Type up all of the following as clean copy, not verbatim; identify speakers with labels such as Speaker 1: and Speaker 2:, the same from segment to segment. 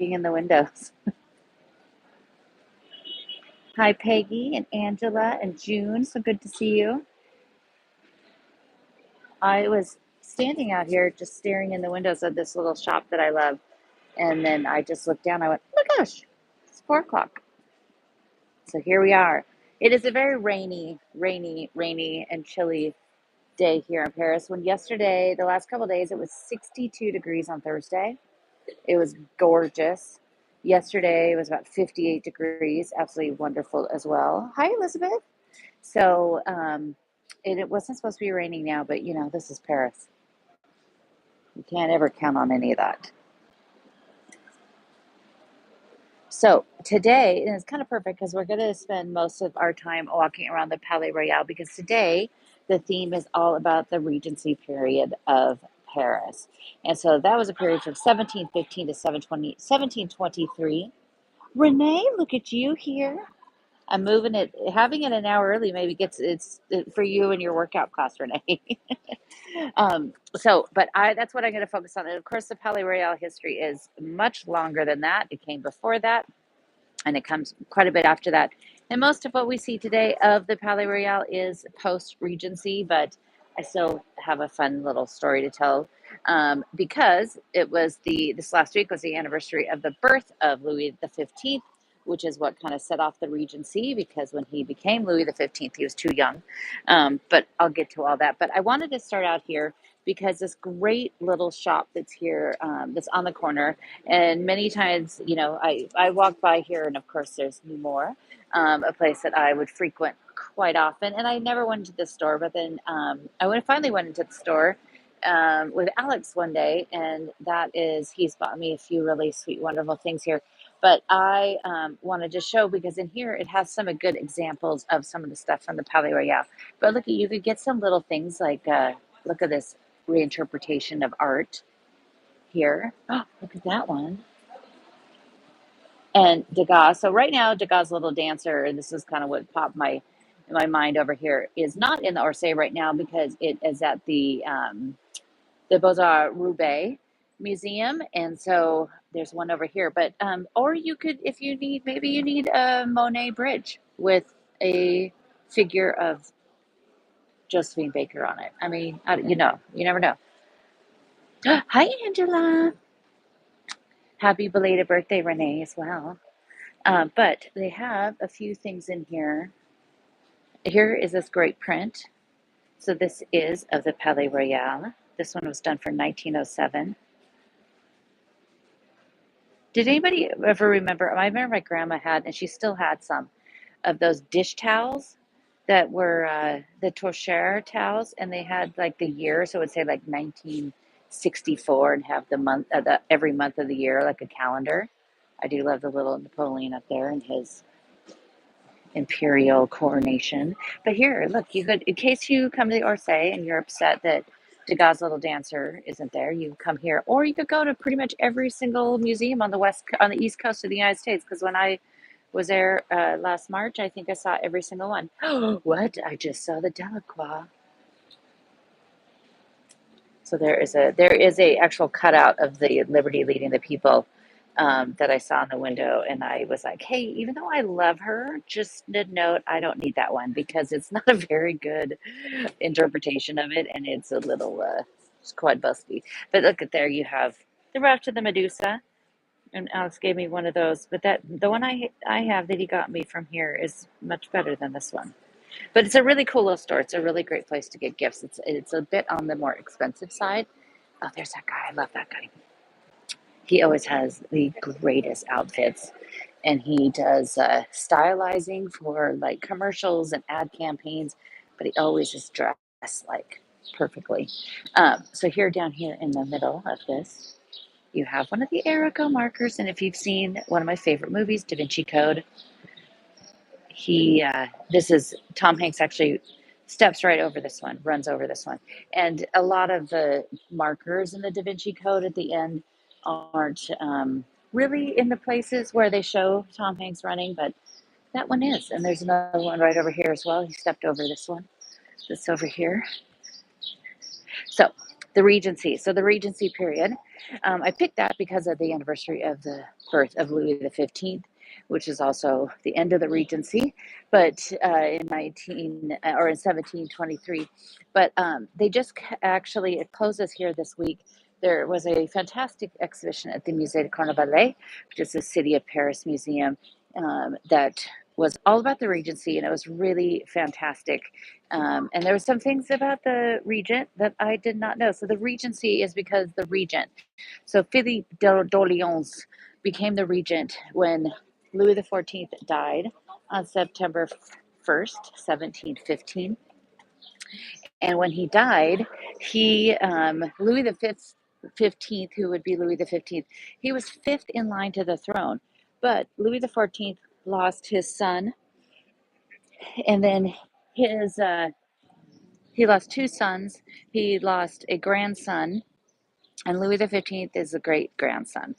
Speaker 1: looking in the windows. Hi, Peggy and Angela and June. So good to see you. I was standing out here just staring in the windows of this little shop that I love. And then I just looked down. I went, oh my gosh, it's 4 o'clock. So here we are. It is a very rainy, and chilly day here in Paris. When yesterday, the last couple of days, it was 62 degrees on Thursday. It was gorgeous. Yesterday it was about 58 degrees, absolutely wonderful as well. Hi, Elizabeth. So, it wasn't supposed to be raining now, but this is Paris. You can't ever count on any of that. So today, and it's kind of perfect because we're going to spend most of our time walking around the Palais Royal because today the theme is all about the Regency period of Paris. And so that was a period from 1715 to 1723. Renee, look at you here. I'm moving it, having it an hour early maybe gets for you and your workout class, Renee. But that's what I'm going to focus on. And of course, the Palais Royal history is much longer than that. It came before that, and it comes quite a bit after that. And most of what we see today of the Palais Royal is post Regency, but I still have a fun little story to tell because this last week was the anniversary of the birth of Louis XV, which is what kind of set off the Regency. Because when he became Louis XV, he was too young. But I'll get to all that. But I wanted to start out here because this great little shop that's here, that's on the corner, and many times, I walk by here, and of course, there's more. A place that I would frequent quite often, and I never went into the store. But then finally went into the store with Alex one day, and he's bought me a few really sweet, wonderful things here. But I wanted to show because in here it has some good examples of some of the stuff from the Palais Royal. But look, you could get some little things like look at this reinterpretation of art here. Oh, look at that one. And Degas. So right now, Degas' Little Dancer, and this is kind of what popped in my mind over here, is not in the Orsay right now because it is at the Beaux-Arts Roubaix Museum, and so there's one over here. But or you could, if you need, maybe you need a Monet bridge with a figure of Josephine Baker on it. I mean, you never know. Hi, Angela. Happy belated birthday, Renee, as well. But they have a few things in here. Here is this great print. So this is of the Palais Royal. This one was done for 1907. Did anybody ever remember? I remember my grandma had, and she still had some of those dish towels that were the torchère towels, and they had like the year, so it would say like 1964, and have the month, every month of the year, like a calendar. I do love the little Napoleon up there and his imperial coronation. But here, look, you could, in case you come to the Orsay and you're upset that Degas' Little Dancer isn't there, you come here, or you could go to pretty much every single museum on the east coast of the United States. Because when I was there last March, I think I saw every single one. What? I just saw the Delacroix. So there is a actual cutout of the Liberty leading the people that I saw in the window, and I was like, hey, even though I love her, just a note, I don't need that one because it's not a very good interpretation of it, and it's a little it's quite busty. But look at there, you have the Raft to the Medusa, and Alex gave me one of those. But the one I have that he got me from here is much better than this one. But it's a really cool little store. It's a really great place to get gifts. It's a bit on the more expensive side. Oh, there's that guy. I love that guy. He always has the greatest outfits, and he does stylizing for like commercials and ad campaigns, but he always is dressed like perfectly. So here, down here in the middle of this, you have one of the Erico markers, and if you've seen one of my favorite movies, Da Vinci Code, this is Tom Hanks actually steps right over this one, runs over this one. And a lot of the markers in the Da Vinci Code at the end aren't really in the places where they show Tom Hanks running, but that one is. And there's another one right over here as well. He stepped over this one, this over here. So the Regency. So the Regency period, I picked that because of the anniversary of the birth of Louis XV, which is also the end of the Regency, but in 1723. But they just actually it closes here this week. There was a fantastic exhibition at the Musée de Carnavalet, which is the City of Paris museum, that was all about the Regency, and it was really fantastic. And there were some things about the Regent that I did not know. So the Regency is because the Regent. So Philippe d'Orléans became the Regent when Louis XIV died on September 1st, 1715. And when he died, Louis the Fifth, 15th, who would be Louis the 15th, he was fifth in line to the throne. But Louis the 14th lost his son, and then his he lost two sons. He lost a grandson, and Louis the 15th is a great grandson.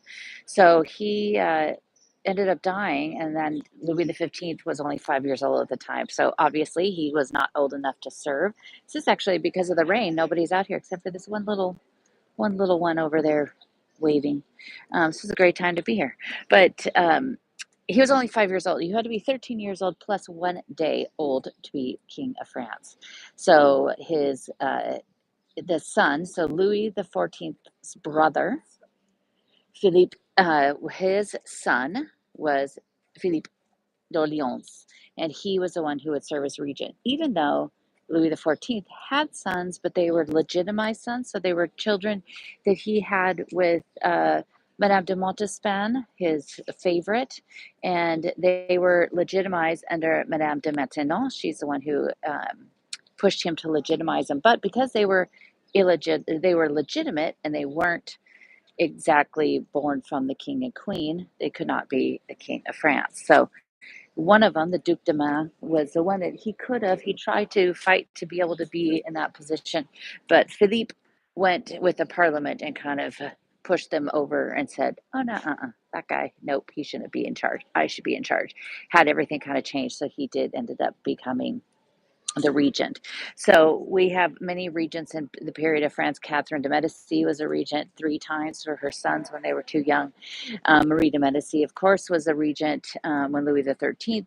Speaker 1: So he ended up dying, and then Louis the 15th was only 5 years old at the time. So obviously he was not old enough to serve. This is actually because of the rain. Nobody's out here except for this one little one over there waving. This is a great time to be here. But he was only 5 years old. You had to be 13 years old plus 1 day old to be king of France. So the son, so Louis the 14th's brother, Philippe, his son was Philippe d'Orléans, and he was the one who would serve as regent, even though Louis XIV had sons, but they were legitimized sons, so they were children that he had with Madame de Montespan, his favorite, and they were legitimized under Madame de Maintenon. She's the one who pushed him to legitimize them, but because they were legitimate and they weren't exactly born from the king and queen, they could not be the king of France. So one of them, the Duc de Main, was the one that he tried to fight to be able to be in that position. But Philippe went with the parliament and kind of pushed them over and said, oh, no, that guy, nope, he shouldn't be in charge. I should be in charge. Had everything kind of changed. So he ended up becoming the regent. So we have many regents in the period of France. Catherine de Medici was a regent 3 times for her sons when they were too young. Marie de Medici, of course, was a regent when Louis XIII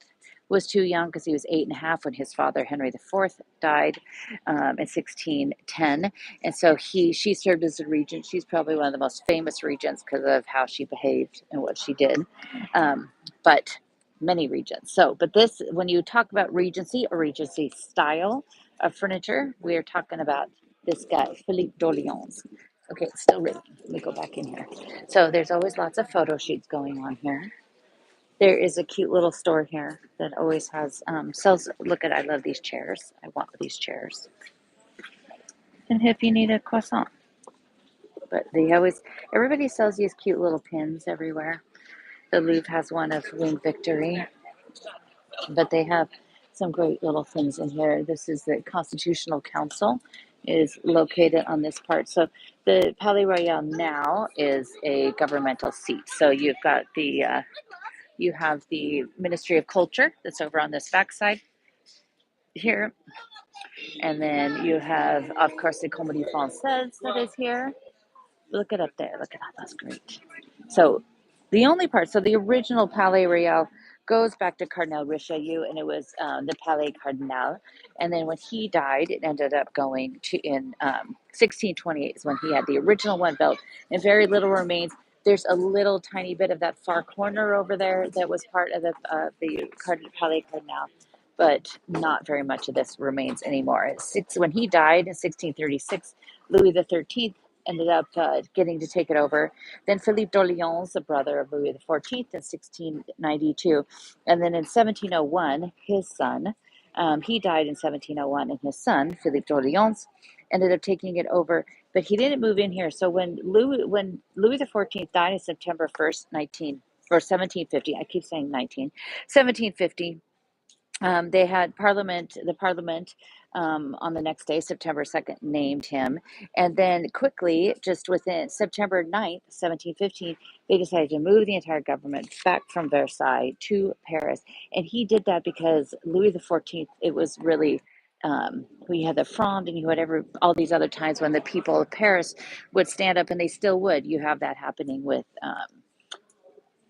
Speaker 1: was too young because he was 8.5 when his father Henry IV died in 1610, and so she served as a regent. She's probably one of the most famous regents because of how she behaved and what she did. But many regents. So, but this, when you talk about Regency or Regency style of furniture, we are talking about this guy, Philippe d'Orléans. Okay, it's still written. Let me go back in here. So there's always lots of photo shoots going on here. There is a cute little store here that always has sells. Look at, I love these chairs. I want these chairs. And if you need a croissant, but everybody sells these cute little pins everywhere. The Louvre has one of Wing Victory, but they have some great little things in here. This is the Constitutional Council is located on this part. So the Palais Royal now is a governmental seat. So you have the Ministry of Culture that's over on this backside here. And then you have, of course, the Comédie Française that is here. Look it up there. Look at that. That's great. So the original Palais Royal goes back to Cardinal Richelieu, and it was the Palais Cardinal. And then when he died, it ended up going to in 1628 is when he had the original one built, and very little remains. There's a little tiny bit of that far corner over there that was part of the Palais Cardinal, but not very much of this remains anymore. When he died in 1636, Louis XIII ended up getting to take it over. Then Philippe d'Orléans, the brother of Louis XIV, in 1692. And then in 1701, his son, he died in 1701, and his son, Philippe d'Orléans, ended up taking it over. But he didn't move in here. So when Louis XIV died on September 1st, 1750, I keep saying 1750, they had the parliament on the next day, September 2nd, named him. And then quickly, just within September 9th, 1715, they decided to move the entire government back from Versailles to Paris. And he did that because Louis XIV, it was really we had the Fronde, and you had all these other times when the people of Paris would stand up, and they still would. You have that happening with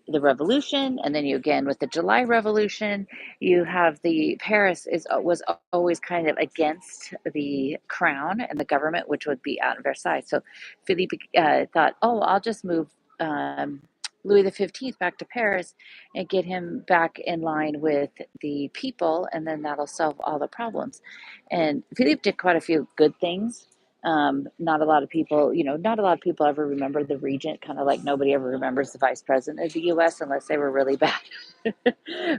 Speaker 1: the revolution, and then you again with the July Revolution. You have the Paris was always kind of against the crown and the government, which would be out in Versailles. So Philippe thought, oh, I'll just move Louis XV back to Paris and get him back in line with the people, and then that'll solve all the problems. And Philippe did quite a few good things. Not a lot of people, not a lot of people ever remember the regent, kind of like nobody ever remembers the vice president of the US unless they were really bad.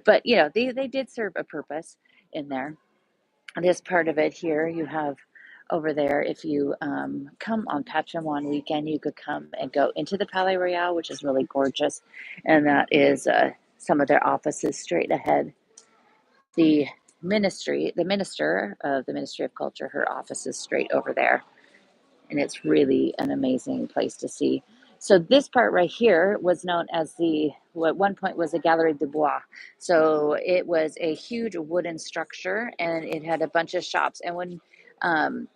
Speaker 1: But, they did serve a purpose in there. This part of it here, you have over there, if you come on Patrimoine weekend, you could come and go into the Palais Royal, which is really gorgeous. And that is some of their offices straight ahead. The minister of the Ministry of Culture, her office is straight over there, and it's really an amazing place to see. So this part right here was known as what at one point was a Galerie de Bois. So it was a huge wooden structure, and it had a bunch of shops. And when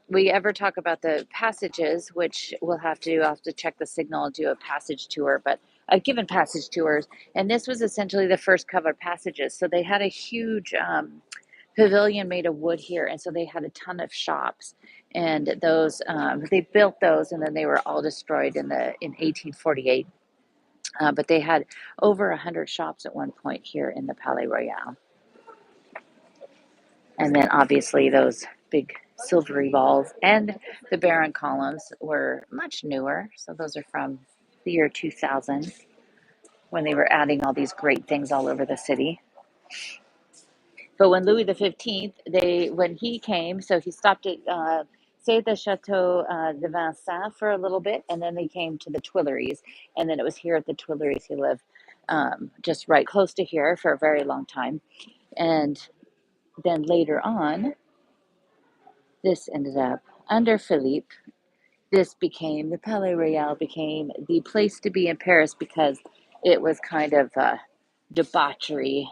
Speaker 1: we ever talk about the passages, which I'll have to check the signal and do a passage tour, but I've given passage tours, and this was essentially the first covered passages. So they had a huge pavilion made of wood here, and so they had a ton of shops, and those they built those, and then they were all destroyed in 1848. But they had over 100 shops at one point here in the Palais Royal, and then obviously those big silvery balls and the Baron columns were much newer. So those are from the year 2000 when they were adding all these great things all over the city. But when Louis XV, when he came, so he stopped at say the Chateau de Vincennes for a little bit, and then they came to the Tuileries, and then it was here at the Tuileries he lived, just right close to here for a very long time, and then later on, this ended up under Philippe. This became the Palais Royal became the place to be in Paris because it was kind of debauchery,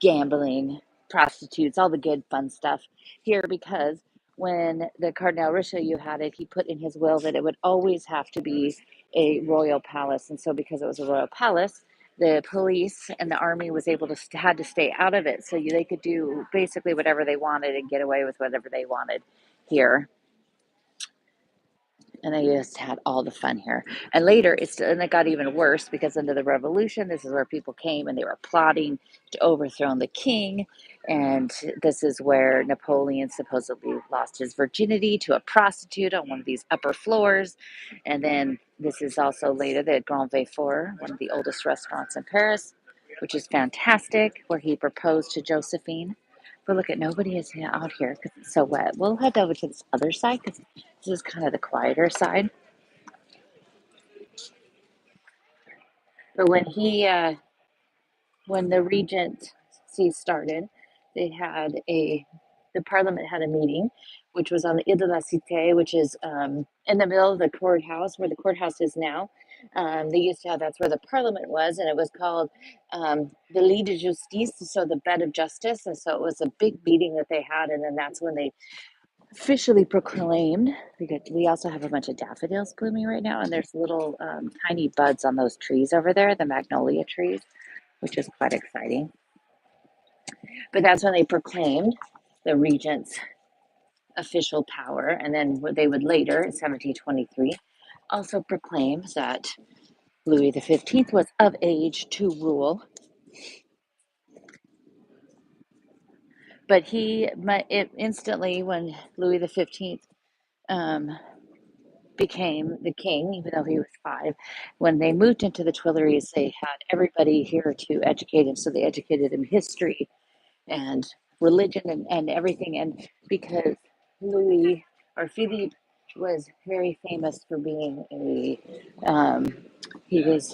Speaker 1: gambling, prostitutes, all the good fun stuff here, because when the Cardinal Richelieu had it, he put in his will that it would always have to be a royal palace. And so because it was a royal palace, the police and the army was able to had to stay out of it, so they could do basically whatever they wanted and get away with whatever they wanted here, and they just had all the fun here. And later, it got even worse because under the revolution, this is where people came and they were plotting to overthrow the king. And this is where Napoleon supposedly lost his virginity to a prostitute on one of these upper floors. And then this is also later the Grand Vefour, one of the oldest restaurants in Paris, which is fantastic, where he proposed to Josephine. But look, nobody is out here because it's so wet. We'll head over to this other side because this is kind of the quieter side. But when the Regency started, the Parliament had a meeting, which was on the Ile de la Cité, which is in the middle of the courthouse, where the courthouse is now. They used to have that's where the Parliament was, and it was called the Lit de Justice, so the bed of justice. And so it was a big meeting that they had, and then that's when they officially proclaimed. We also have a bunch of daffodils blooming right now, and there's little tiny buds on those trees over there, the magnolia trees, which is quite exciting. But that's when they proclaimed the regent's official power, and then they would later, in 1723, also proclaim that Louis XV was of age to rule. But instantly, when Louis XV became the king, even though he was 5. When they moved into the Tuileries, they had everybody here to educate him. So they educated him history and religion and everything. And because Philippe was very famous for being he was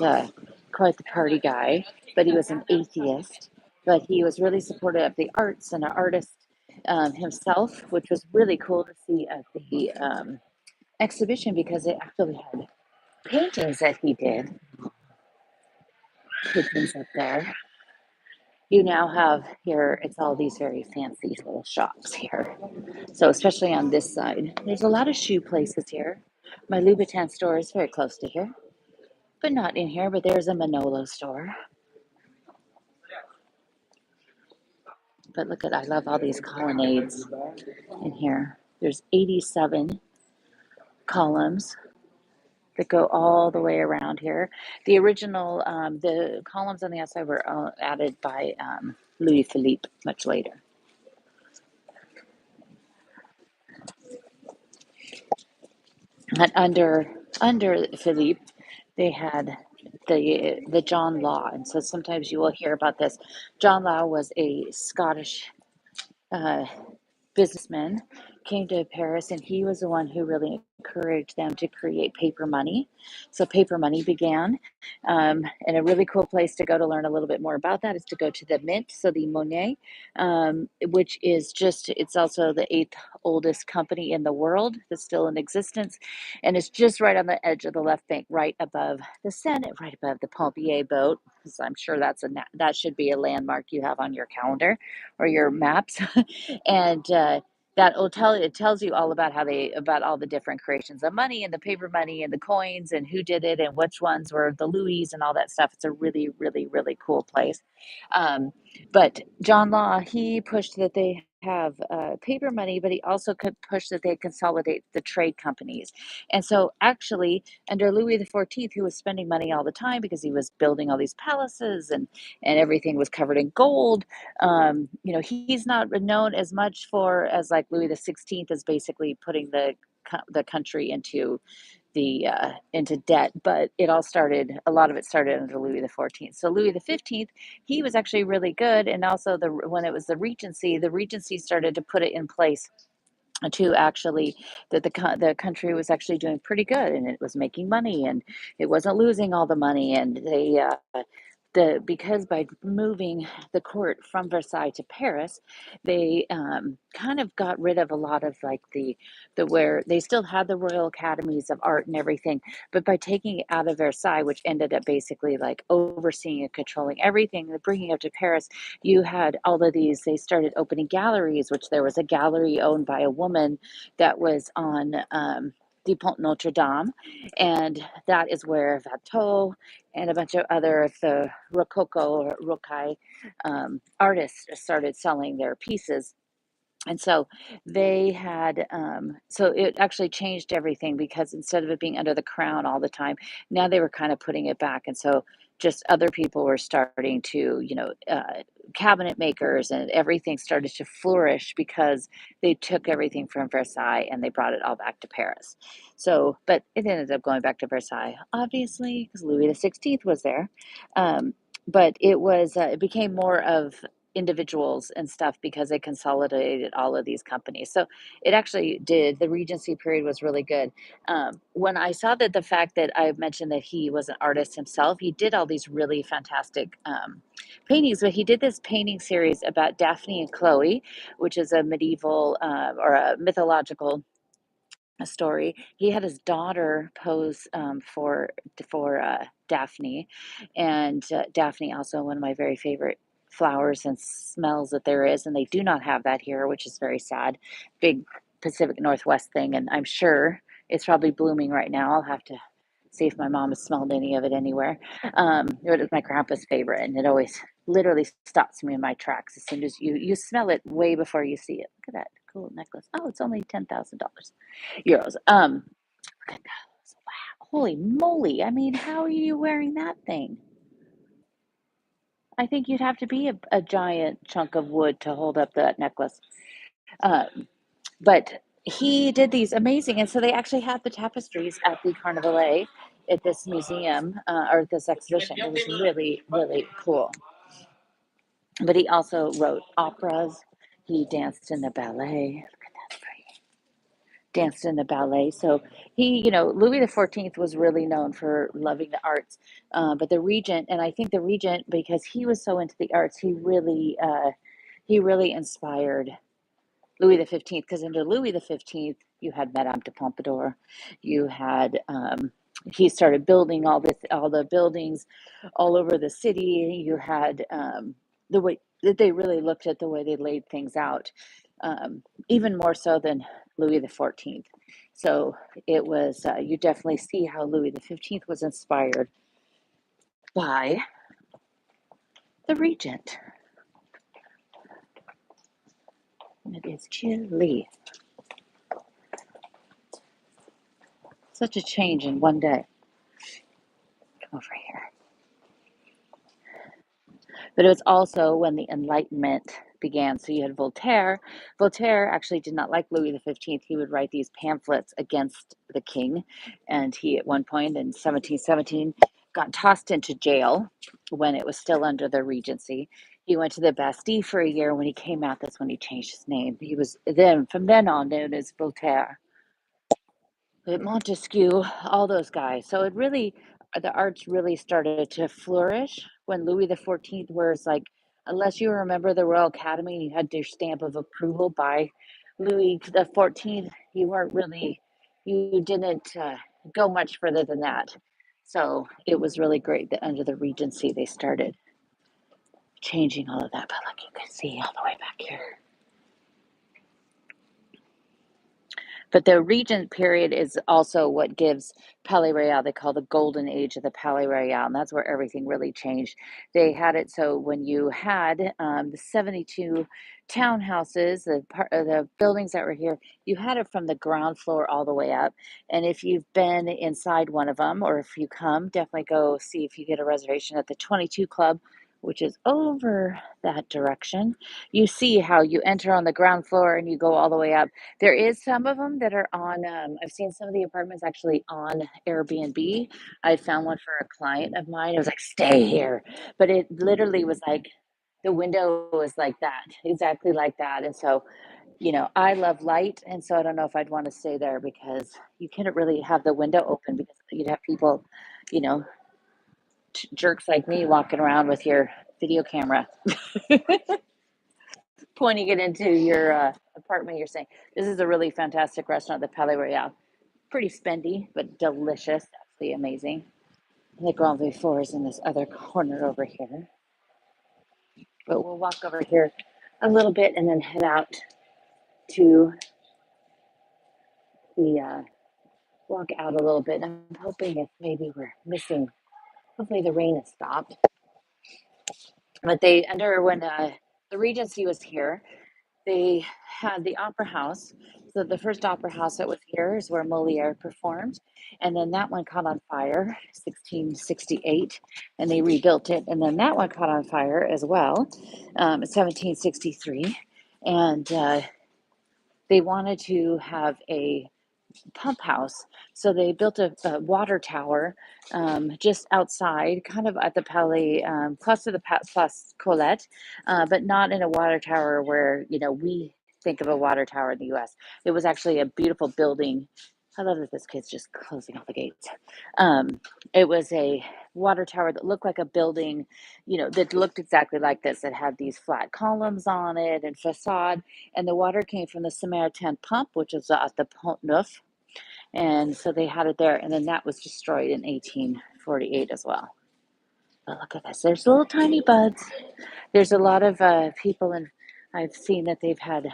Speaker 1: quite the party guy, but he was an atheist. But he was really supportive of the arts and an artist himself, which was really cool to see at the exhibition because it actually had paintings that he did. Paintings up there. you now have here, it's all these very fancy little shops here. So, especially on this side, there's a lot of shoe places here. My Louboutin store is very close to here, but not in here. But there's a Manolo store. But look at, I love all these colonnades in here. There's 87 columns that go all the way around here. The original, the columns on the outside were added by Louis Philippe much later. And under Philippe, they had the John Law, and so sometimes you will hear about this. John Law was a Scottish uh, businessman, came to Paris, and he was the one who really encouraged them to create paper money. So paper money began. And a really cool place to go to learn a little bit more about that is to go to the Mint, so the Monet, which is just, it's also the eighth oldest company in the world that's still in existence. And it's just right on the edge of the left bank, right above the Seine, right above the Pompier boat. Because I'm sure that should be a landmark you have on your calendar or your maps. And that will tell, it tells you all about about all the different creations of money and the paper money and the coins and who did it and which ones were the Louis and all that stuff. It's a really, really, really cool place. Um, but John Law, he pushed that they have paper money, but he also could push that they consolidate the trade companies. And so, actually, under Louis XIV, who was spending money all the time because he was building all these palaces and everything was covered in gold, he's not known as much for as like Louis XVI is basically putting the country into debt, but a lot of it started under Louis XIV. So Louis XV, he was actually really good, and also when it was the Regency started to put it in place to actually that the country was actually doing pretty good and it was making money and it wasn't losing all the money, and because by moving the court from Versailles to Paris, they kind of got rid of a lot of like the where they still had the Royal Academies of Art and everything, but by taking it out of Versailles, which ended up basically like overseeing and controlling everything, and bringing it to Paris, you had all of these. They started opening galleries, which there was a gallery owned by a woman that was on the Pont Notre Dame, and that is where Watteau and a bunch of other of the Rococo or Rocaille artists started selling their pieces. And so so it actually changed everything, because instead of it being under the crown all the time, now they were kind of putting it back. And so just other people were starting to, cabinet makers and everything started to flourish because they took everything from Versailles and they brought it all back to Paris. So, but it ended up going back to Versailles, obviously, because Louis XVI was there. But it became more of individuals and stuff because they consolidated all of these companies. So it actually did. The Regency period was really good. When I saw that the fact that I mentioned that he was an artist himself, he did all these really fantastic paintings. But he did this painting series about Daphne and Chloe, which is a medieval or a mythological a story. He had his daughter pose for Daphne, and Daphne also one of my very favorite flowers and smells that there is, and they do not have that here, which is very sad. Big Pacific Northwest thing, and I'm sure it's probably blooming right now. I'll have to see if my mom has smelled any of it anywhere. It was my grandpa's favorite, and it always literally stops me in my tracks as soon as you smell it way before you see it. Look at that cool necklace. Oh, it's only €10,000. Look at those. Wow. Holy moly. I mean, how are you wearing that thing? I think you'd have to be a giant chunk of wood to hold up that necklace. Um, but he did these amazing, and so they actually had the tapestries at the Carnavalet at this museum or this exhibition. It was really, really cool. But he also wrote operas. He danced in the ballet. Look at that, danced in the ballet. So Louis XIV was really known for loving the arts. But the Regent, and I think the Regent, because he was so into the arts, he really inspired Louis XV. Because under Louis XV, you had Madame de Pompadour, you had. He started building all the buildings all over the city. You had the way that they really looked at the way they laid things out, even more so than Louis XIV. So it was, you definitely see how Louis XV was inspired by the Regent. And it is chilly. Such a change in one day. Come over here. But it was also when the Enlightenment began. So you had Voltaire. Voltaire actually did not like Louis XV. He would write these pamphlets against the king. And he, at one point in 1717, got tossed into jail when it was still under the Regency. He went to the Bastille for a year. When he came out, that's when he changed his name. He was then, from then on, known as Voltaire. But Montesquieu, all those guys. So it really, the arts really started to flourish when Louis XIV was like, unless you remember the Royal Academy and you had your stamp of approval by Louis XIV, you weren't really, you didn't go much further than that. So it was really great that under the Regency they started changing all of that. But look, you can see all the way back here. But the Regent period is also what gives Palais Royal, they call the golden age of the Palais Royal, and that's where everything really changed. They had it so when you had the 72 townhouses, the buildings that were here, you had it from the ground floor all the way up. And if you've been inside one of them, or if you come, definitely go see if you get a reservation at the 22 Club, which is over that direction. You see how you enter on the ground floor and you go all the way up. There is some of them that are on, I've seen some of the apartments actually on Airbnb. I found one for a client of mine. It was like, stay here. But it literally was like, the window was like that, exactly like that. And so, I love light. And so I don't know if I'd want to stay there because you couldn't really have the window open because you'd have people, you know, jerks like me walking around with your video camera pointing it into your apartment. You're saying, this is a really fantastic restaurant, the Palais Royal. Pretty spendy, but delicious. Absolutely amazing. The Grand Vifour is in this other corner over here. But we'll walk over here a little bit and then head out to the walk out a little bit. I'm hoping if maybe we're missing, hopefully the rain has stopped. But when the Regency was here, they had the opera house. So the first opera house that was here is where Moliere performed. And then that one caught on fire, 1668, and they rebuilt it. And then that one caught on fire as well, in 1763. And they wanted to have a pump house. So they built a water tower just outside, kind of at the Palais, close to the Place Colette, but not in a water tower where, we think of a water tower in the US. It was actually a beautiful building. I love that this kid's just closing all the gates. It was a water tower that looked like a building, that looked exactly like this. It had these flat columns on it and facade, and the water came from the Samaritan pump, which is at the Pont Neuf, and so they had it there, and then that was destroyed in 1848 as well. But look at this. There's little tiny buds. There's a lot of people, and I've seen that they've had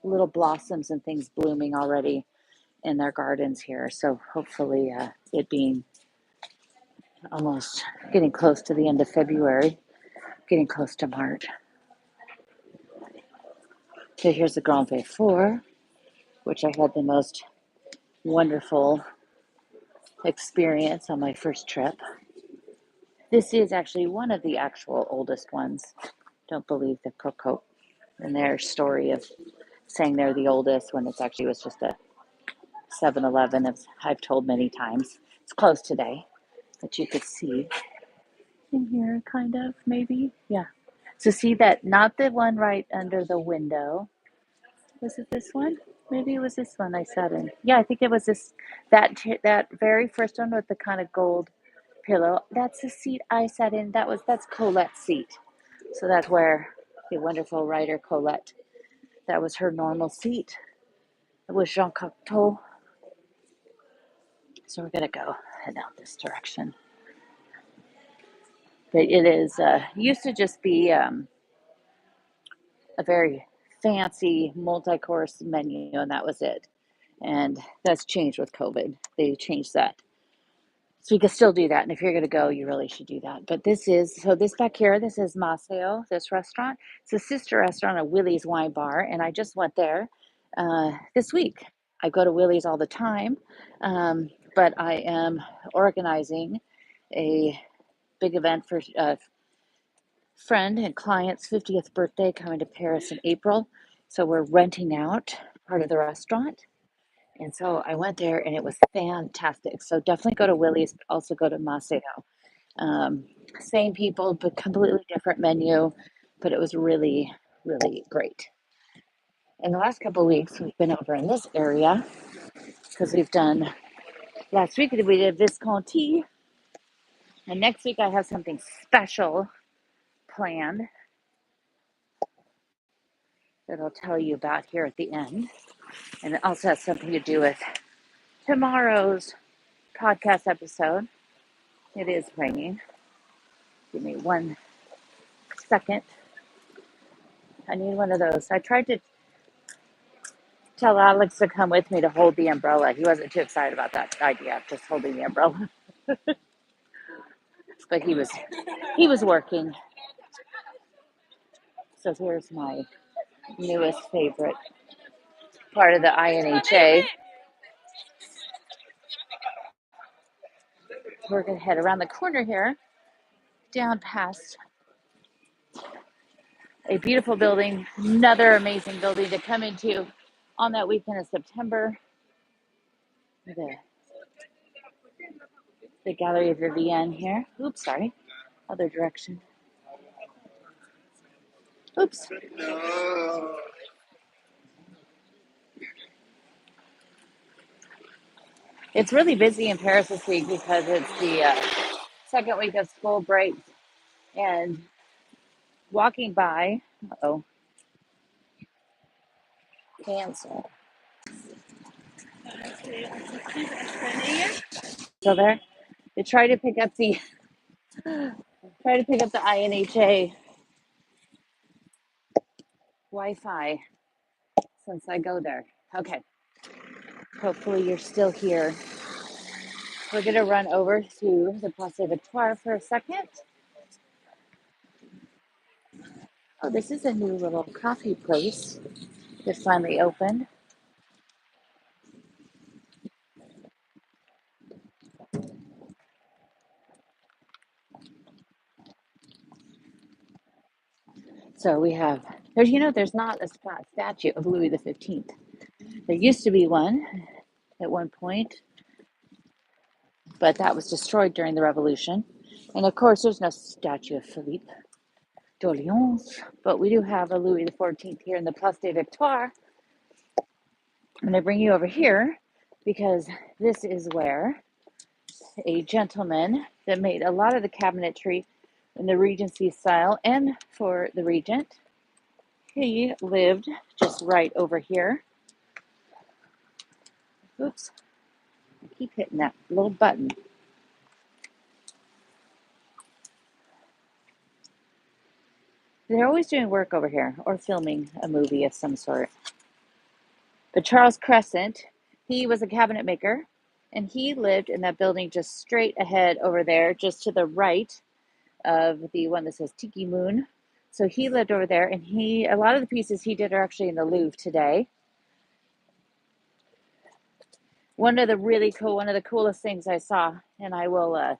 Speaker 1: little blossoms and things blooming already in their gardens here. So hopefully it being almost getting close to the end of February, getting close to March. So here's the Grand Vifour, which I had the most wonderful experience on my first trip. This is actually one of the actual oldest ones. Don't believe the Procope and their story of saying they're the oldest when it's actually was just a 7-Eleven, as I've told many times. It's closed today, but you could see in here, kind of, maybe. Yeah. So see that, not the one right under the window. Was it this one? Maybe it was this one I sat in. Yeah, I think it was this, that very first one with the kind of gold pillow. That's the seat I sat in. That's Colette's seat. So that's where the wonderful writer Colette, that was her normal seat. It was Jean Cocteau. So we're gonna go head out this direction. But it is used to just be a very fancy multi-course menu, and that was it. And that's changed with COVID. They changed that. So you can still do that. And if you're going to go, you really should do that. But this back here, this is Maceo, this restaurant. It's a sister restaurant of Willie's Wine Bar. And I just went there this week. I go to Willie's all the time. But I am organizing a big event for a friend and client's 50th birthday coming to Paris in April. So we're renting out part of the restaurant. And so I went there and it was fantastic. So definitely go to Willie's, but also go to Maceo. Um, Same people, but completely different menu. But it was really, really great. In the last couple of weeks, we've been over in this area because last week we did Visconti. And next week I have something special planned that I'll tell you about here at the end. And it also has something to do with tomorrow's podcast episode. It is raining. Give me 1 second. I need one of those. I tried to tell Alex to come with me to hold the umbrella. He wasn't too excited about that idea of just holding the umbrella, but he was working. So here's my newest favorite part of the INHA. We're gonna head around the corner here, down past a beautiful building, another amazing building to come into on that weekend of September. The Gallery of Vivienne here. Oops, sorry. Other direction. Oops. It's really busy in Paris this week because it's the second week of school breaks. And walking by, oh, cancel. So there, they try to pick up the INHA Wi-Fi since I go there. Okay, hopefully you're still here. We're gonna run over to the Place Victoire for a second. Oh, this is a new little coffee place that finally opened. So there's not a statue of Louis XV. There used to be one at one point, but that was destroyed during the Revolution. And of course, there's no statue of Philippe d'Orléans, but we do have a Louis XIV here in the Place des Victoires. I'm going to bring you over here because this is where a gentleman that made a lot of the cabinetry in the Regency style and for the Regent, he lived just right over here. Oops, I keep hitting that little button. They're always doing work over here or filming a movie of some sort. But Charles Crescent, he was a cabinet maker and he lived in that building just straight ahead over there, just to the right of the one that says Tiki Moon. So he lived over there and a lot of the pieces he did are actually in the Louvre today. One of the coolest things I saw, and I will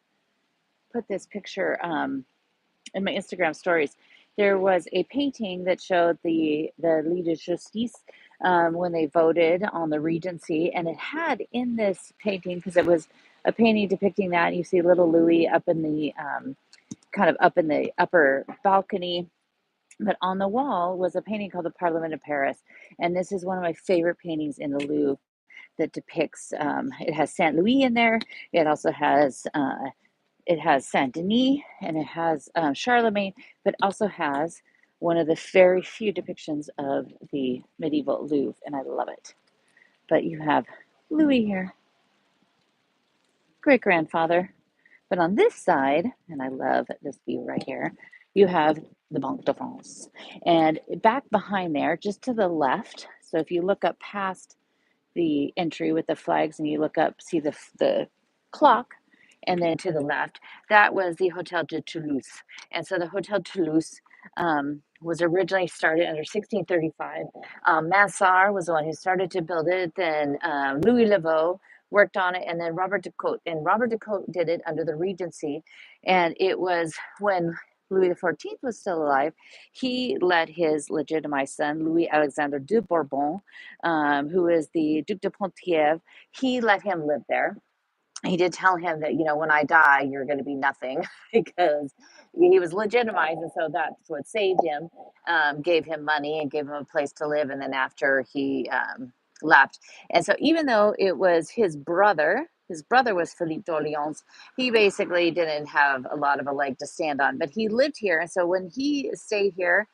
Speaker 1: put this picture in my Instagram stories. There was a painting that showed the Lit de Justice when they voted on the Regency, and it had in this painting, because it was a painting depicting that, you see little Louis up in the kind of up in the upper balcony. But on the wall was a painting called the Parliament of Paris, and this is one of my favorite paintings in the Louvre that depicts. It has Saint Louis in there. It has Saint Denis and it has Charlemagne, but also has one of the very few depictions of the medieval Louvre, and I love it. But you have Louis here, great grandfather. But on this side, and I love this view right here, you have the Banque de France. And back behind there, just to the left, so if you look up past the entry with the flags and you look up, see the clock, and then to the left, that was the Hotel de Toulouse. And so the Hotel Toulouse was originally started under 1635. Mansart was the one who started to build it. Then Louis XIV worked on it, and then Robert de Cotte. And Robert de Cotte did it under the Regency. And it was when Louis XIV was still alive, he let his legitimate son, Louis Alexander de Bourbon, who is the Duc de Penthièvre, he let him live there. He did tell him that, when I die, you're going to be nothing because he was legitimized. And so that's what saved him, gave him money and gave him a place to live. And then after he left. And so even though it was his brother was Philippe d'Orléans, he basically didn't have a lot of a leg to stand on, but he lived here. And so when he stayed here,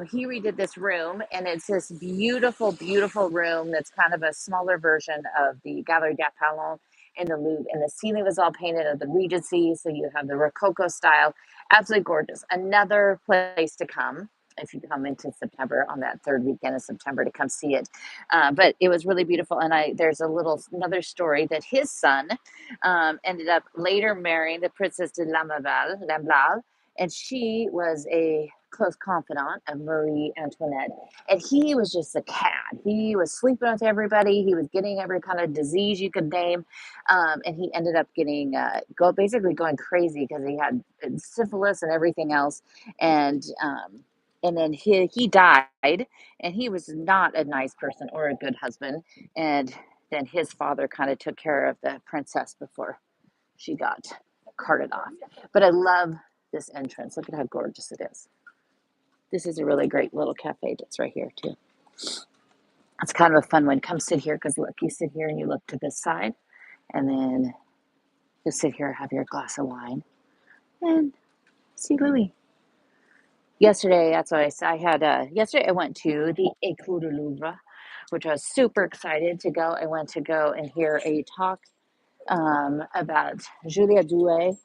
Speaker 1: he redid this room, and it's this beautiful, beautiful room that's kind of a smaller version of the Galerie des Palais in the Louvre, and the ceiling was all painted of the Regency, so you have the Rococo style, absolutely gorgeous. Another place to come if you come into September on that third weekend of September to come see it. But it was really beautiful, and there's another story that his son ended up later marrying the Princess de Lamballe, and she was a close confidant of Marie Antoinette. And he was just a cad. He was sleeping with everybody. He was getting every kind of disease you could name. And he ended up getting, basically going crazy because he had syphilis and everything else. And then he died, and he was not a nice person or a good husband. And then his father kind of took care of the princess before she got carted off. But I love this entrance. Look at how gorgeous it is. This is a really great little cafe that's right here too. It's kind of a fun one. Come sit here because look, you sit here and you look to this side, and then you sit here, have your glass of wine, and see Louis. Yesterday, that's what I said. Yesterday I went to the École du Louvre, which I was super excited to go. I went to go and hear a talk about Julia Douay,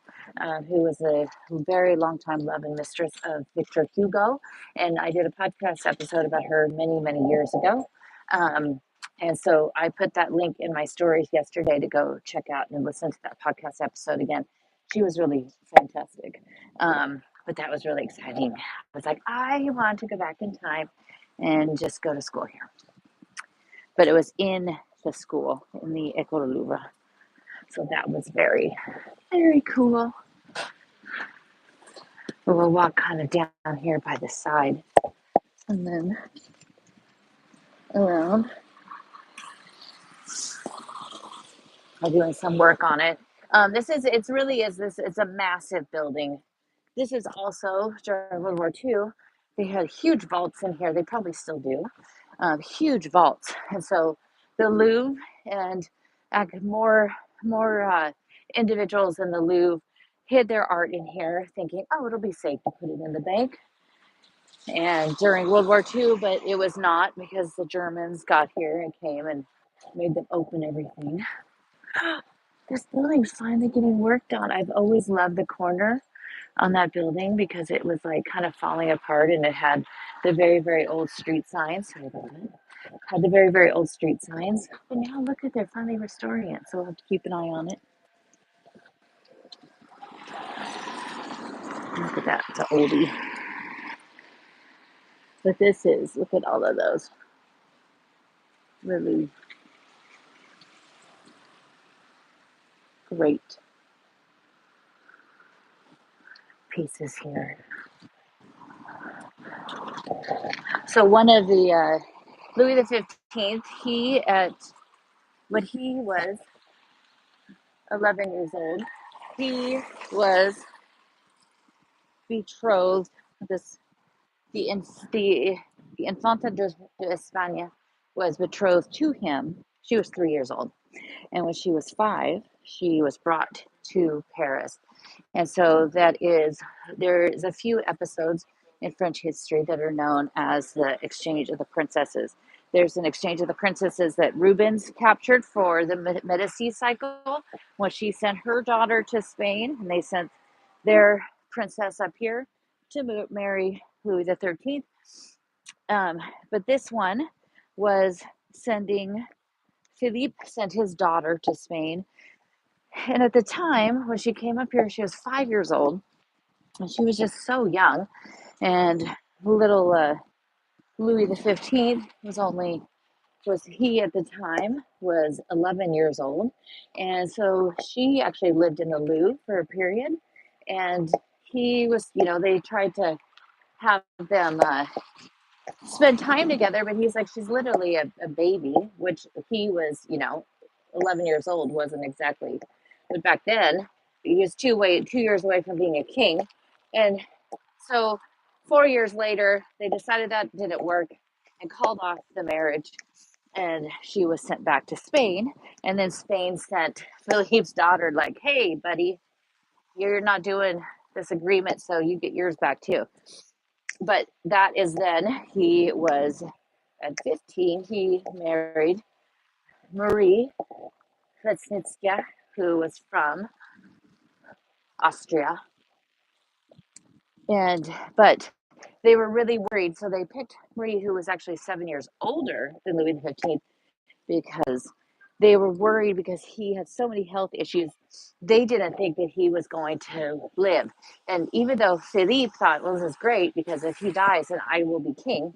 Speaker 1: who was a very long time love and mistress of Victor Hugo. And I did a podcast episode about her many, many years ago. And so I put that link in my stories yesterday to go check out and listen to that podcast episode again. She was really fantastic. But that was really exciting. I was like, I want to go back in time and just go to school here. But it was in the school, in the École du Louvre. So that was very, very cool. We'll walk kind of down here by the side and then around. I'm doing some work on it. It's a massive building. This is also during World War II. They had huge vaults in here. They probably still do. Huge vaults. And so the Louvre and more individuals in the Louvre hid their art in here, thinking, oh, it'll be safe to put it in the bank. And during World War II, but it was not because the Germans got here and came and made them open everything. This building's finally getting worked on. I've always loved the corner on that building because it was like kind of falling apart, and it had the very, very old street signs. Sorry about that. Had the very, very old street signs. But now look at, they're finally restoring it, so we'll have to keep an eye on it. Look at that, it's an oldie. But look at all of those really great pieces here. So one of the Louis XV, when he was 11 years old, he was betrothed. This the the the Infanta de España was betrothed to him. She was 3 years old, and when she was 5, she was brought to Paris. And so there's a few episodes in French history that are known as the exchange of the princesses. There's an exchange of the princesses that Rubens captured for the Medici cycle when she sent her daughter to Spain, and they sent their princess up here to marry Louis XIII. But this one was sending, Philippe sent his daughter to Spain. And at the time when she came up here, she was 5 years old. And she was just so young. And little Louis XV he at the time was 11 years old. And so she actually lived in the Louvre for a period. And he was, they tried to have them spend time together, but he's like, she's literally a baby, which he was, 11 years old wasn't exactly, but back then he was 2 years away from being a king. And so 4 years later, they decided that didn't work and called off the marriage. And she was sent back to Spain. And then Spain sent Philippe's daughter, like, hey, buddy, you're not doing this agreement, so you get yours back too. But that is then he was at 15, he married Marie Kretznitska, who was from Austria. But they were really worried, so they picked Marie, who was actually 7 years older than Louis XV, because they were worried because he had so many health issues. They didn't think that he was going to live. And even though Philippe thought, well, this is great because if he dies, then I will be king,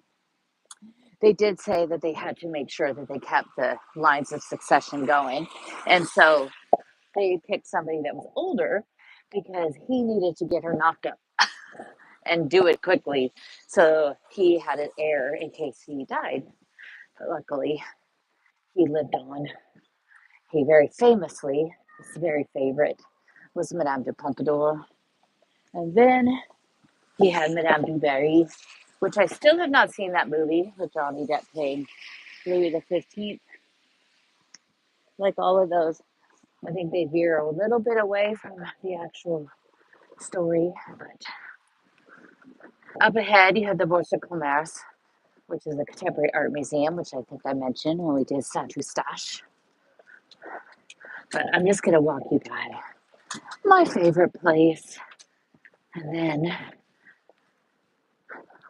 Speaker 1: they did say that they had to make sure that they kept the lines of succession going. And so they picked somebody that was older because he needed to get her knocked up and do it quickly. So he had an heir in case he died. But luckily, he lived on. He very famously, his very favorite was Madame de Pompadour. And then he had Madame du Barry, which I still have not seen that movie with Johnny Depp playing Louis XV. Like all of those, I think they veer a little bit away from the actual story. But up ahead, you have the Bourse de Commerce, which is the Contemporary Art Museum, which I think I mentioned when we did Saint Eustache. But I'm just going to walk you by my favorite place. And then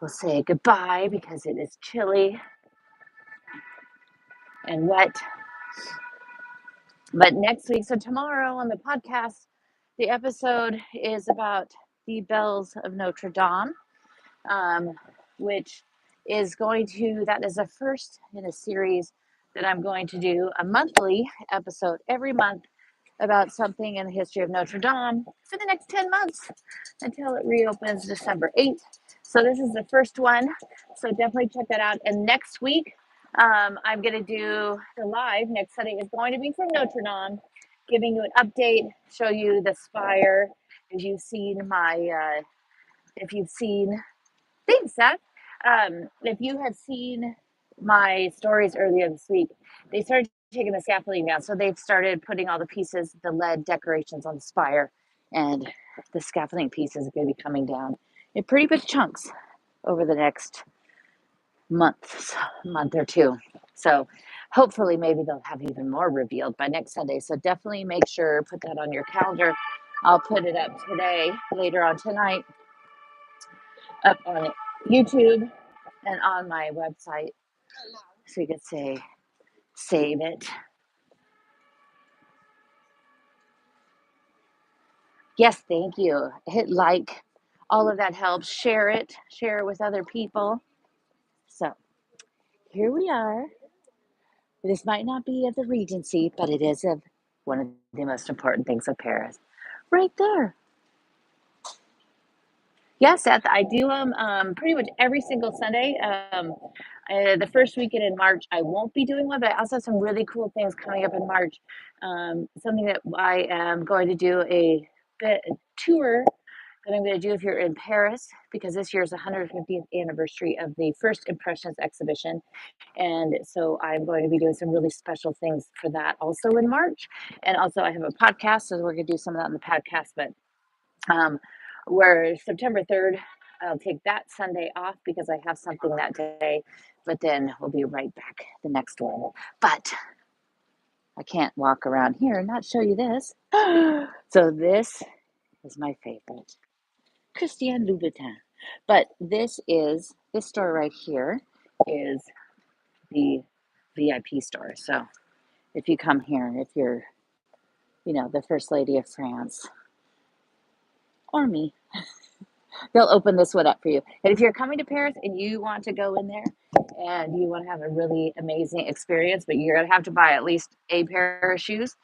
Speaker 1: we'll say goodbye because it is chilly and wet. But next week, so tomorrow on the podcast, the episode is about the bells of Notre Dame, which is that is the first in a series that I'm going to do a monthly episode every month about something in the history of Notre Dame for the next 10 months until it reopens December 8th. So this is the first one. So definitely check that out. And next week, I'm going to do the live next Sunday is going to be from Notre Dame, giving you an update, show you the spire. If you've seen thanks, Seth. If you have seen my stories earlier this week, they started taking the scaffolding down. So they've started putting all the pieces, the lead decorations on the spire, and the scaffolding pieces are going to be coming down in pretty big chunks over the next month or two. So hopefully maybe they'll have even more revealed by next Sunday. So definitely make sure, put that on your calendar. I'll put it up today, later on tonight, up on YouTube and on my website. So you could say, save it. Yes, thank you. Hit like. All of that helps. Share it with other people. So here we are. This might not be of the Regency, but it is of one of the most important things of Paris. Right there. Yeah, Seth, I do them pretty much every single Sunday. The first weekend in March, I won't be doing one, but I also have some really cool things coming up in March. Something that I am going to do a tour that I'm going to do if you're in Paris, because this year is the 150th anniversary of the First Impressions exhibition. And so I'm going to be doing some really special things for that also in March. And also I have a podcast, so we're going to do some of that on the podcast. But where September 3rd, I'll take that Sunday off because I have something that day. But then we'll be right back the next one. But I can't walk around here and not show you this. So this is my favorite. Christian Louboutin. But this store right here is the VIP store. So if you come here, if you're, the First Lady of France or me, they'll open this one up for you. And if you're coming to Paris and you want to go in there and you want to have a really amazing experience, but you're going to have to buy at least a pair of shoes,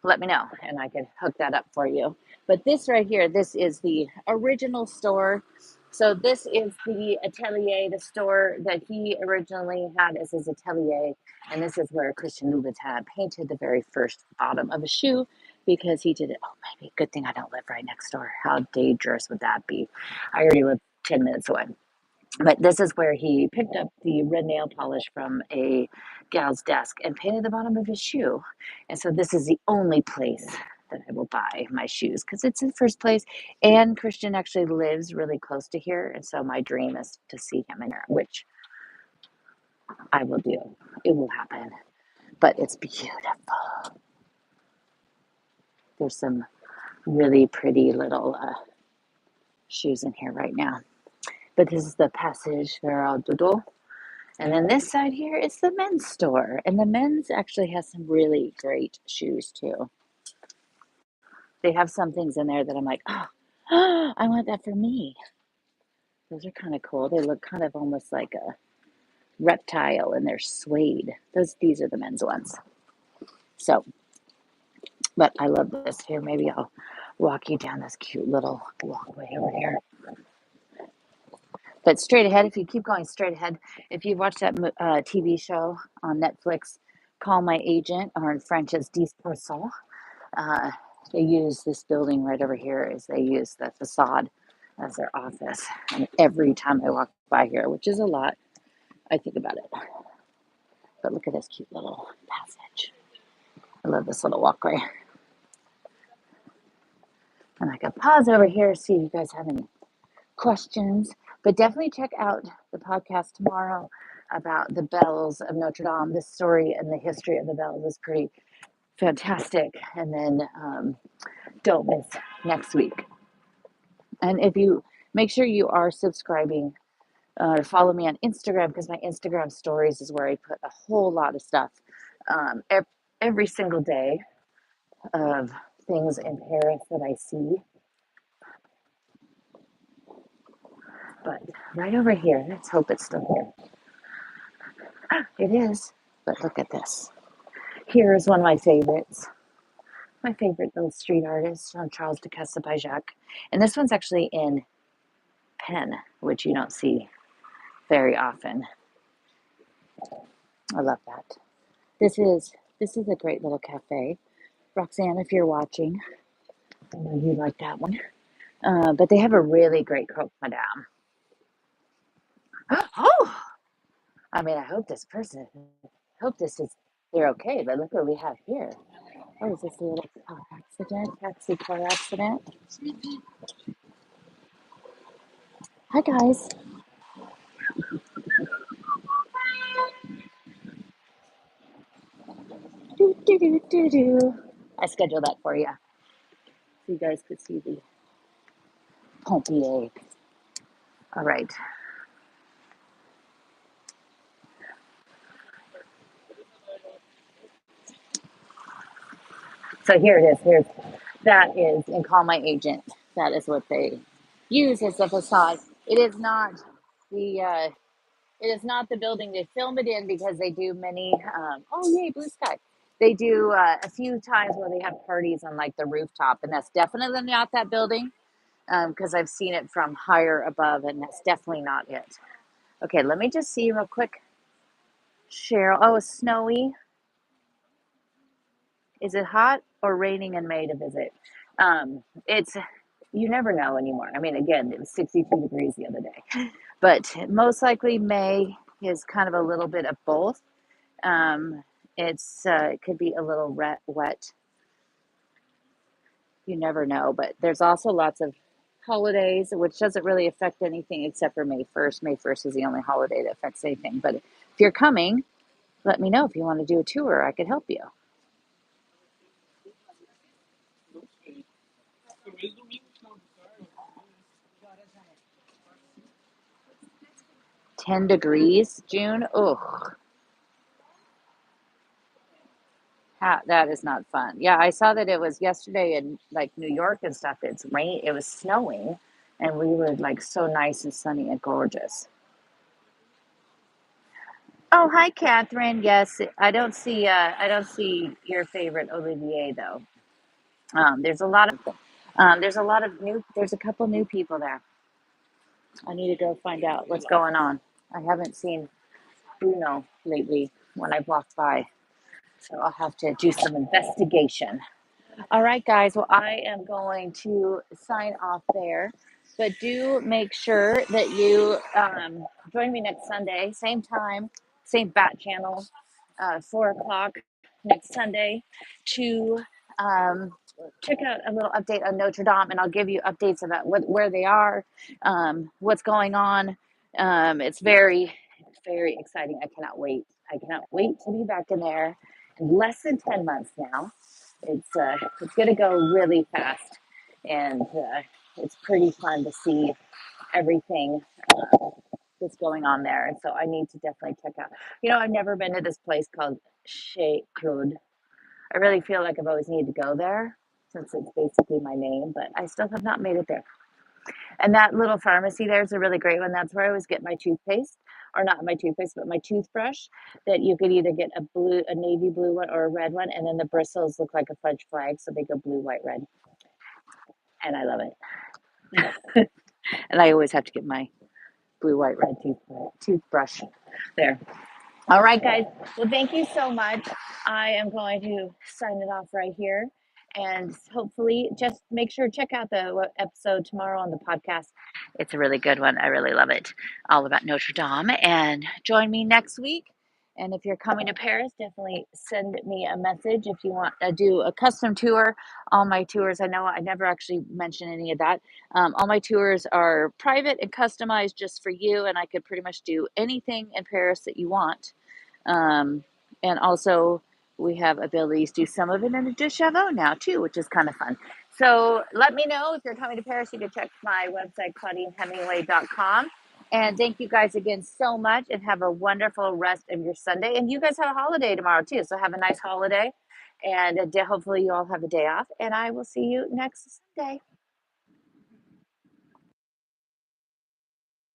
Speaker 1: let me know and I can hook that up for you. But this right here, this is the original store. So this is the atelier, the store that he originally had as his atelier. And this is where Christian Louboutin painted the very first bottom of a shoe because he did it. Oh, maybe good thing I don't live right next door. How dangerous would that be? I already live 10 minutes away. But this is where he picked up the red nail polish from a gal's desk and painted the bottom of his shoe. And so this is the only place that I will buy my shoes because it's in first place. And Christian actually lives really close to here. And so my dream is to see him in there, which I will do. It will happen. But it's beautiful. There's some really pretty little shoes in here right now. But this is the Passage Vers Dodo. And then this side here is the men's store. And the men's actually has some really great shoes too. They have some things in there that I'm like, oh, I want that for me. Those are kind of cool. They look kind of almost like a reptile and they're suede. These are the men's ones. So, but I love this here. Maybe I'll walk you down this cute little walkway over here. But straight ahead, if you keep going straight ahead, if you've watched that TV show on Netflix, Call My Agent, or in French, it's 10%. They use this building right over here as they use the facade as their office. And every time I walk by here, which is a lot, I think about it. But look at this cute little passage. I love this little walkway. And I can pause over here, see if you guys have any questions. But definitely check out the podcast tomorrow about the bells of Notre Dame. This story and the history of the bells is pretty fantastic. And then don't miss next week. And if you make sure you are subscribing or follow me on Instagram, because my Instagram stories is where I put a whole lot of stuff every single day of things in Paris that I see. But right over here, let's hope it's still here. It is, but look at this. Here is one of my favorites. My favorite little street artist, Charles de Castebajac. And this one's actually in pen, which you don't see very often. I love that. This is a great little cafe. Roxanne, if you're watching, I know you like that one. But they have a really great croque madame. Oh, I mean, I hope they're okay. But look what we have here. Oh, is this a little car accident? Taxi car accident? Hi, guys. Do, do, do, do, do. I scheduled that for you. So you guys could see the Pompier. All right. So here it is. That is in Call My Agent. That is what they use as the facade. It is not the building they film it in because they do many. Oh yay, blue sky! They do a few times where they have parties on like the rooftop, and that's definitely not that building because I've seen it from higher above, and that's definitely not it. Okay, let me just see real quick. Cheryl, oh, it's snowy. Is it hot or raining in May to visit? It's you never know anymore. I mean, again, it was 62 degrees the other day, but most likely May is kind of a little bit of both. It could be a little wet. You never know, but there's also lots of holidays, which doesn't really affect anything except for May 1st. May 1st is the only holiday that affects anything. But if you're coming, let me know if you want to do a tour. I could help you. 10 degrees, June. Ugh, that is not fun. Yeah, I saw that it was yesterday in like New York and stuff. It was snowing, and we were like so nice and sunny and gorgeous. Oh, hi, Catherine. Yes, I don't see your favorite Olivier though. There's a lot of new. There's a couple new people there. I need to go find out what's going on. I haven't seen Bruno lately when I've walked by, so I'll have to do some investigation. All right, guys. Well, I am going to sign off there, but do make sure that you join me next Sunday, same time, same bat channel, 4 o'clock next Sunday, to um, check out a little update on Notre Dame, and I'll give you updates about where they are, what's going on. It's very, very exciting. I cannot wait. I cannot wait to be back in there in less than 10 months now. It's going to go really fast, and it's pretty fun to see everything that's going on there. And so I need to definitely check out. I've never been to this place called Chez Claude. I really feel like I've always needed to go there since it's basically my name, but I still have not made it there. And that little pharmacy there is a really great one. That's where I always get my toothpaste, or not my toothpaste, but my toothbrush. That you could either get a navy blue one or a red one, and then the bristles look like a French flag, so they go blue, white, red, and I love it. And I always have to get my blue, white, red toothbrush there. All right, guys. Well, thank you so much. I am going to sign it off right here. And hopefully, just make sure to check out the episode tomorrow on the podcast. It's a really good one. I really love it. All about Notre Dame. And join me next week. And if you're coming to Paris, definitely send me a message if you want to do a custom tour. All my tours, I know I never actually mentioned any of that. All my tours are private and customized just for you. And I could pretty much do anything in Paris that you want. Um, and also, we have abilities to do some of it in a dishevel now too, which is kind of fun. So let me know if you're coming to Paris. You can check my website, ClaudineHemingway.com. And thank you guys again so much, and have a wonderful rest of your Sunday. And you guys have a holiday tomorrow too, so have a nice holiday. And hopefully you all have a day off. And I will see you next Sunday.